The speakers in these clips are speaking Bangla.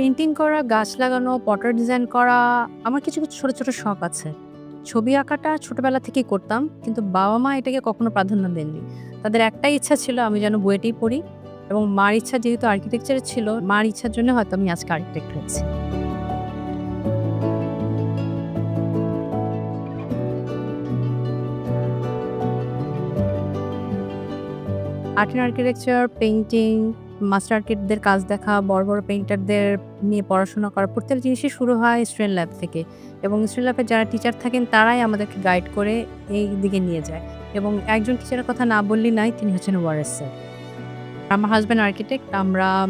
পেইন্টিং করা, গাছ লাগানো, পটার ডিজাইন করা আমার কিছু ছোট, ছোট শখ আছে। ছবি আঁকাটা ছোটবেলা থেকেই করতাম। কিন্তু বাবা-মা এটাকে কখনো প্রাধান্য দেননি। তাদের একটাই ইচ্ছা ছিল আমি যেন বুয়েটেই পড়ি এবং মার ইচ্ছা যেহেতু আর্কিটেকচারে ছিল, মার ইচ্ছার জন্য হয়তো আমি আজকে আর্কিটেক্ট হয়েছি। Art and architecture, painting, master আর্কিটেক্টদের কাজ দেখা, বড়, বড় পেইন্টারদের নিয়ে পড়াশোনা করা প্রত্যেকটা জিনিসই শুরু হয় স্টুডেন্ট ল্যাব থেকে এবং স্টুডেন্ট ল্যাবে যারা টিচার থাকেন তারাই আমাদেরকে গাইড করে এই দিকে নিয়ে যায় এবং একজন টিচারের কথা না বললেই নাই, তিনি হচ্ছেন ওয়ারেস স্যার। আমার হাসব্যান্ড আর্কিটেক্ট। আমরা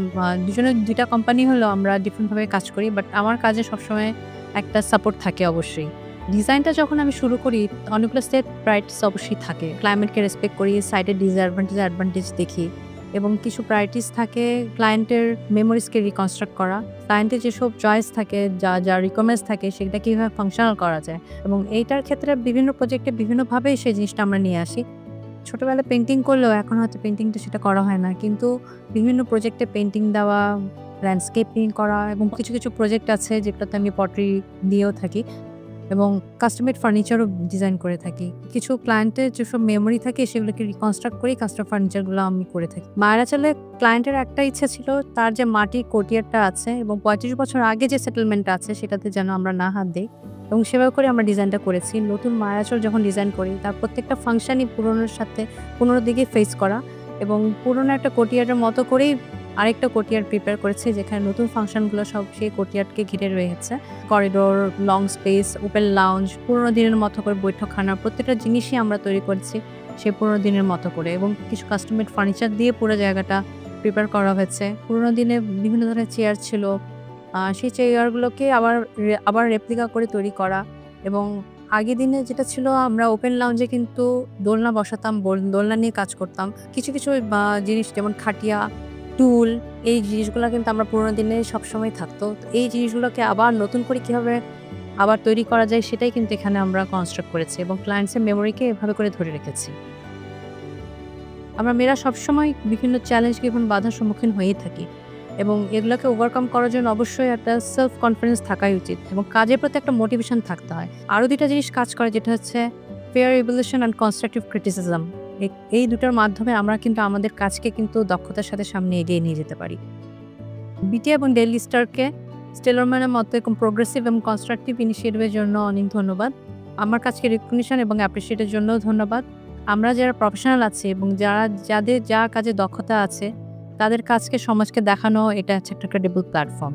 দুজনের ২ টা কোম্পানি হলেও আমরা ডিফারেন্ট ভাবে কাজ করি। বাট আমার কাজে সবসময় একটা সাপোর্ট থাকে অবশ্যই। ডিজাইনটা যখন আমি শুরু করি অনেকগুলো স্টেপ প্রায়োরিটিস অবশ্যই থাকে। ক্লায়েন্টকে রেসপেক্ট করি, সাইটের ডিসঅ্যাডভান্টেজ অ্যাডভান্টেজ দেখি এবং কিছু প্রায়োরিটিস থাকে ক্লায়েন্টের মেমোরিজকে রিকনস্ট্রাক্ট করা। ক্লায়েন্টের যেসব চয়েস থাকে, যা রিকোয়ারমেন্টস থাকে সেটা কিভাবে ফাংশনাল করা যায় এবং এইটার ক্ষেত্রে বিভিন্ন প্রজেক্টে বিভিন্নভাবে সেই জিনিসটা আমরা নিয়ে আসি। ছোটবেলায় পেইন্টিং করলেও এখন হয়তো পেইন্টিংটা সেটা করা হয় না। কিন্তু বিভিন্ন প্রজেক্টে পেইন্টিং দেওয়া, ল্যান্ডস্কেপিং করা এবং কিছু প্রজেক্ট আছে যেগুলোতে আমি পটরি দিয়েও থাকি এবং কাস্টম-মেড ফার্নিচারও ডিজাইন করে থাকি। কিছু ক্লায়েন্টের যেসব মেমোরি থাকে সেগুলোকে রিকনস্ট্রাক্ট করেই কাস্টম ফার্নিচারগুলো আমি করে থাকি। মায়েরাচলে ক্লায়েন্টের একটা ইচ্ছা ছিল তার যে মাটির কোর্টইয়ার্ডটা আছে এবং ৩৫ বছর আগে যে সেটেলমেন্টটা আছে সেটাতে যেন আমরা না হাত দেই এবং সেভাবে করে আমরা ডিজাইনটা করেছি। নতুন মায়াচল যখন ডিজাইন করি তার প্রত্যেকটা ফাংশনই পুরনোর সাথে পুরনো দিকে ফেস করা এবং পুরনো একটা কোর্টইয়ার্ডের মতো করেই আরেকটা কোর্টইয়ার্ড প্রিপেয়ার করেছি যেখানে নতুন ফাংশনগুলো সব সেই কোর্টইয়ার্ডকে ঘিরে রয়েছে। Corridor, long space, open lounge, পুরোনো দিনের মতো করে বৈঠকখানা প্রত্যেকটা জিনিসই আমরা তৈরি করেছি সেই পুরোনো দিনের মতো করে এবং কিছু কাস্টম-মেড ফার্নিচার দিয়ে পুরো জায়গাটা প্রিপেয়ার করা হয়েছে। পুরোনো দিনে বিভিন্ন ধরনের চেয়ার ছিল। সেই চেয়ারগুলোকে আবার রেপ্লিকা করে তৈরি করা এবং আগের দিনে যেটা ছিল আমরা ওপেন লাউঞ্জে কিন্তু দোলনা বসাতাম, দোলনা নিয়ে কাজ করতাম। কিছু জিনিস যেমন খাটিয়া, টুল এই জিনিসগুলা কিন্তু আমরা পুরোনো দিনে সবসময় থাকতো। তো এই জিনিসগুলোকে আবার নতুন করে কিভাবে আবার তৈরি করা যায় সেটাই কিন্তু এখানে আমরা কনস্ট্রাক্ট করেছি এবং ক্লায়েন্টসের মেমোরিকে এভাবে করে ধরে রেখেছি। আমরা মেয়েরা সবসময় বিভিন্ন চ্যালেঞ্জ এবং বাধার সম্মুখীন হয়েই থাকি এবং এগুলোকে ওভারকাম করার জন্য অবশ্যই একটা সেলফ কনফিডেন্স থাকাই উচিত এবং কাজের প্রতি একটা মোটিভেশন থাকতে হয়। আরও ২ টা জিনিস কাজ করে যেটা হচ্ছে fair evaluation and constructive criticism. এই দুটার মাধ্যমে আমরা কিন্তু আমাদের কাজকে কিন্তু দক্ষতার সাথে সামনে এগিয়ে নিয়ে যেতে পারি। বিটিএ এবং ডেইলি স্টারকে স্টেলারম্যানের মতো এরকম প্রোগ্রেসিভ এবং কনস্ট্রাকটিভ ইনিশিয়েটিভের জন্য অনেক ধন্যবাদ। আমার কাজকে রিকগনিশন এবং অ্যাপ্রিসিয়েটের জন্যও ধন্যবাদ। আমরা যারা প্রফেশনাল আছি এবং যাদের যা কাজে দক্ষতা আছে তাদের কাজকে সমাজকে দেখানো এটা হচ্ছে একটা ক্রেডিবল প্ল্যাটফর্ম।